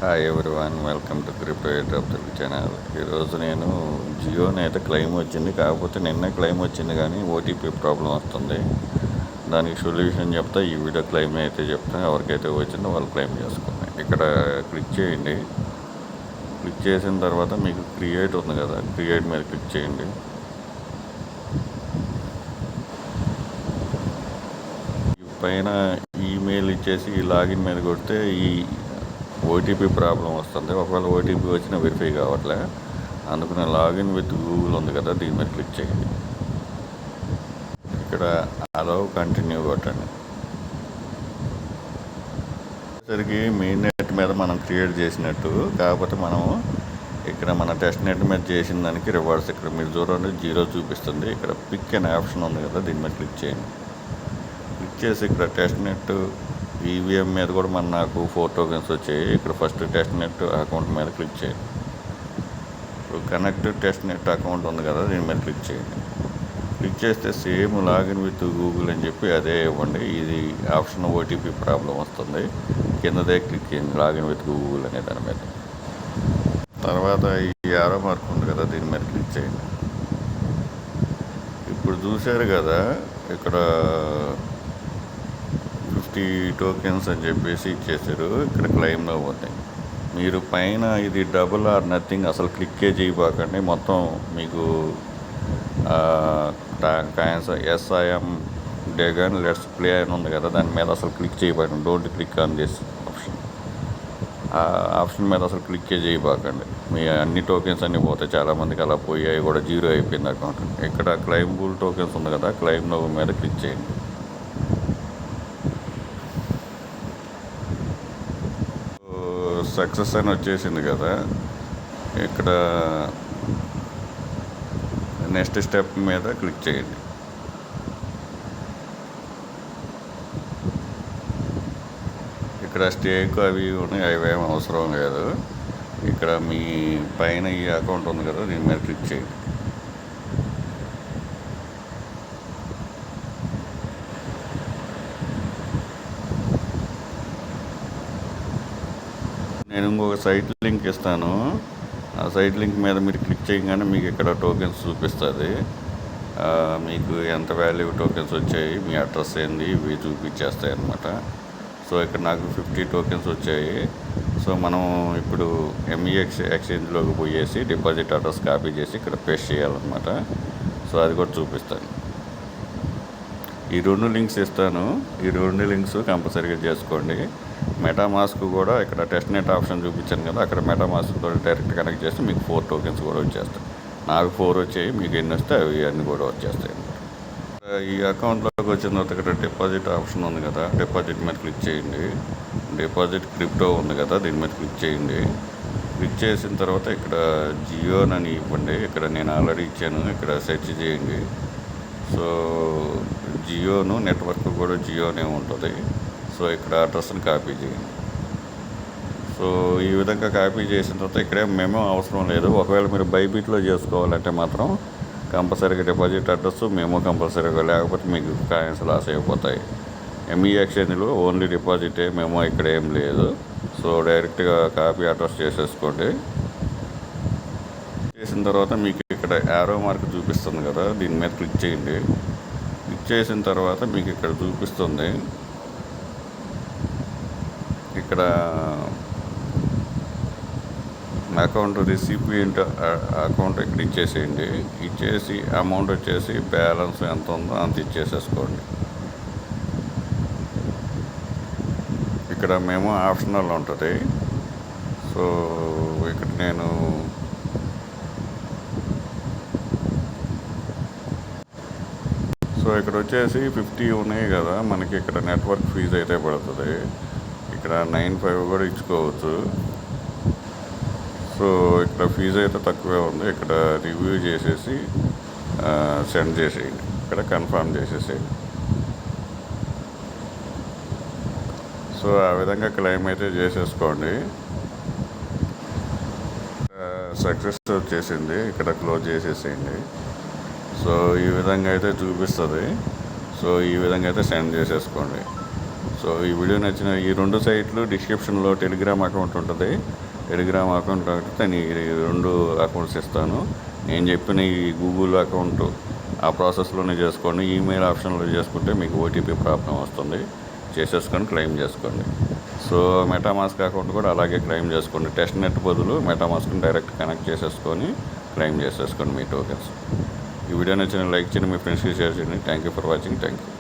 Hi everyone, welcome to crypto airdrop Telugu channel. ఈరోజు నేను Gionee అయితే క్లెయిమ్ వచ్చింది, కాకపోతే నిన్న క్లెయిమ్ వచ్చింది కానీ ఓటీపీ ప్రాబ్లం వస్తుంది. దానికి సొల్యూషన్ చెప్తా, ఈ వీడియో క్లెయిమ్ అయితే చెప్తా. ఎవరికైతే వచ్చిందో వాళ్ళు క్లెయిమ్ చేసుకోండి. ఇక్కడ క్లిక్ చేయండి. క్లిక్ చేసిన తర్వాత మీకు క్రియేట్ ఉంది కదా, క్రియేట్ మీద క్లిక్ చేయండి. పైన ఈమెయిల్ ఇచ్చేసి ఈ లాగిన్ మీద కొడితే ఈ ఓటీపీ ప్రాబ్లం వస్తుంది. ఒకవేళ ఓటీపీ వచ్చినా వెరిఫై కావట్లే. అందుకని లాగిన్ విత్ గూగుల్ ఉంది కదా, దీని మీద క్లిక్ చేయండి. ఇక్కడ అలౌ కంటిన్యూ కొట్టండి. సరికి మెయిన్ నెట్ మీద మనం క్రియేట్ చేసినట్టు, కాకపోతే మనం ఇక్కడ మన టెస్ట్ నెట్ మీద చేసిన దానికి రివార్డ్స్ ఇక్కడ మీరు చూడండి 0 చూపిస్తుంది. ఇక్కడ పిక్ అనే ఆప్షన్ ఉంది కదా, దీని మీద క్లిక్ చేయండి. క్లిక్ చేసి ఇక్కడ టెస్ట్ నెట్ ఈవీఎం మీద కూడా నాకు 4 టోకెన్స్ వచ్చాయి. ఇక్కడ ఫస్ట్ టెస్ట్ నెట్ అకౌంట్ మీద క్లిక్ చేయండి. ఇప్పుడు కనెక్ట్ టెస్ట్ నెట్ అకౌంట్ ఉంది కదా, దీని మీద క్లిక్ చేయండి. క్లిక్ చేస్తే సేమ్ లాగిన్ విత్ గూగుల్ అని చెప్పి అదే ఇవ్వండి. ఇది ఆప్షన్ ఓటీపీ ప్రాబ్లం వస్తుంది. కిందదే క్లిక్ చేయండి, లాగిన్ విత్ గూగుల్ అనే దాని మీద. తర్వాత ఈ యారో మార్క్ ఉంది కదా, దీని మీద క్లిక్ చేయండి. ఇప్పుడు చూశారు కదా, ఇక్కడ 50 టోకెన్స్ అని చెప్పేసి ఇచ్చేసారు. ఇక్కడ క్లెయిమ్లో ఉంది. మీరు పైన ఇది డబుల్ ఆర్ నథింగ్ అసలు క్లిక్కే చేయబాకండి. మొత్తం మీకు ఎస్ఐఎం డేగన్ లెట్స్ ప్లే అని ఉంది కదా, దాని మీద అసలు క్లిక్ చేయబాకండి. Don't click on this option. ఆ ఆప్షన్ మీద అసలు క్లిక్కే చేయబాకండి. మీ అన్ని టోకెన్స్ అన్నీ పోతాయి. చాలామందికి అలా పోయాయి కూడా, 0 అయిపోయింది అకౌంట్. ఇక్కడ క్లెయిమబుల్ టోకెన్స్ ఉంది కదా, క్లెయిమ్ నో మీద క్లిక్ చేయండి. సక్సెస్ అని వచ్చేసింది కదా, ఇక్కడ నెక్స్ట్ స్టెప్ మీద క్లిక్ చేయండి. ఇక్కడ స్టేక్ అవి ఉన్నాయి, అవేం అవసరం లేదు. ఇక్కడ మీ పైన ఈ అకౌంట్ ఉంది కదా, దీని మీద క్లిక్ చేయండి. నేను ఇంకొక సైట్ లింక్ ఇస్తాను. ఆ సైట్ లింక్ మీద మీరు క్లిక్ చేయగానే మీకు ఇక్కడ టోకెన్స్ చూపిస్తుంది. మీకు ఎంత వాల్యూ టోకెన్స్ వచ్చాయి, మీ అడ్రస్ ఏంది, ఇవి చూపించేస్తాయి అన్నమాట. సో ఇక్కడ నాకు 50 టోకెన్స్ వచ్చాయి. సో మనం ఇప్పుడు ఎంఈఎక్స్ ఎక్స్చేంజ్లోకి పోయేసి డిపాజిట్ అడ్రస్ కాపీ చేసి ఇక్కడ పేస్ట్ చేయాలన్నమాట. సో అది కూడా చూపిస్తాను. ఈ 2 లింక్స్ ఇస్తాను. ఈ 2 లింక్స్ కంపల్సరీగా చేసుకోండి. మెటామాస్క్ కూడా ఇక్కడ టెస్ట్ నెట్ ఆప్షన్ చూపించాను కదా, అక్కడ మెటామాస్క్ కూడా డైరెక్ట్ కనెక్ట్ చేస్తే మీకు 4 టోకెన్స్ కూడా వచ్చేస్తాయి. నాకు 4 వచ్చాయి, మీకు ఎన్ని వస్తే అవి అన్నీ కూడా వచ్చేస్తాయి. ఈ అకౌంట్లోకి వచ్చిన తర్వాత ఇక్కడ డిపాజిట్ ఆప్షన్ ఉంది కదా, డిపాజిట్ మీద క్లిక్ చేయండి. డిపాజిట్ క్రిప్టో ఉంది కదా, దీని మీద క్లిక్ చేయండి. క్లిక్ చేసిన తర్వాత ఇక్కడ జియోని ఇవ్వండి. ఇక్కడ నేను ఆల్రెడీ ఇచ్చాను, ఇక్కడ సెర్చ్ చేయండి. సో జియోను నెట్వర్క్ కూడా జియోనే ఉంటుంది. సో ఇక్కడ అడ్రస్ని కాపీ చేయండి. సో ఈ విధంగా కాపీ చేసిన తర్వాత ఇక్కడే మెమో అవసరం లేదు. ఒకవేళ మీరు బైబిట్లో చేసుకోవాలంటే మాత్రం కంపల్సరీగా డిపాజిట్ అడ్రస్ మెమో కంపల్సరీగా, లేకపోతే మీకు కాయిన్స్ లాస్ అయిపోతాయి. ఎంఈ ఎక్స్చేంజ్లో ఓన్లీ డిపాజిటే, మెమో ఇక్కడ ఏం లేదు. సో డైరెక్ట్గా కాపీ అడ్రస్ చేసేసుకోండి. చేసిన తర్వాత మీకు ఇక్కడ యారో మార్క్ చూపిస్తుంది కదా, దీని మీద క్లిక్ చేయండి. క్లిక్ చేసిన తర్వాత మీకు ఇక్కడ చూపిస్తుంది, ఇక్కడ అకౌంట్ రిసిపియంట్ అకౌంట్ ఇక్కడ ఇచ్చేసేయండి. ఇచ్చేసి అమౌంట్ వచ్చేసి బ్యాలెన్స్ ఎంత ఉందో అంత ఇచ్చేసేసుకోండి. ఇక్కడ మేము ఆప్షనల్ ఉంటుంది. సో ఇక్కడ నేను ఇక్కడ వచ్చేసి 50 ఉన్నాయి కదా, మనకి ఇక్కడ నెట్వర్క్ ఫీజు అయితే పడుతుంది. ఇక్కడ 9.5 కూడా ఇచ్చుకోవచ్చు. సో ఇక్కడ ఫీజు అయితే తక్కువే ఉంది. ఇక్కడ రివ్యూ చేసేసి సెండ్ చేసేయండి. ఇక్కడ కన్ఫర్మ్ చేసేసేయండి. సో ఆ విధంగా క్లెయిమ్ అయితే చేసేసుకోండి. సక్సెస్ వచ్చేసింది, ఇక్కడ క్లోజ్ చేసేసేయండి. సో ఈ విధంగా అయితే చూపిస్తుంది. సో ఈ విధంగా అయితే సెండ్ చేసేసుకోండి. సో సో ఈ వీడియో నచ్చిన ఈ 2 సైట్లు డిస్క్రిప్షన్లో టెలిగ్రామ్ అకౌంట్ ఉంటుంది. టెలిగ్రామ్ అకౌంట్ నేను ఈ 2 అకౌంట్స్ ఇస్తాను. నేను చెప్పిన ఈ గూగుల్ అకౌంట్ ఆ ప్రాసెస్లోనే చేసుకోండి. ఈమెయిల్ ఆప్షన్లో చేసుకుంటే మీకు ఓటీపీ ప్రాబ్లం వస్తుంది. చేసేసుకొని క్లెయిమ్ చేసుకోండి. సో మెటామాస్క్ అకౌంట్ కూడా అలాగే క్లెయిమ్ చేసుకోండి. టెస్ట్ నెట్ బదులు మెటామాస్క్ని డైరెక్ట్ కనెక్ట్ చేసేసుకొని క్లెయిమ్ చేసేసుకోండి మీ టోకెన్స్. ఈ వీడియో నచ్చిన లైక్ చేయండి, మీ ఫ్రెండ్స్కి షేర్ చేయండి. Thank you for watching. Thank you.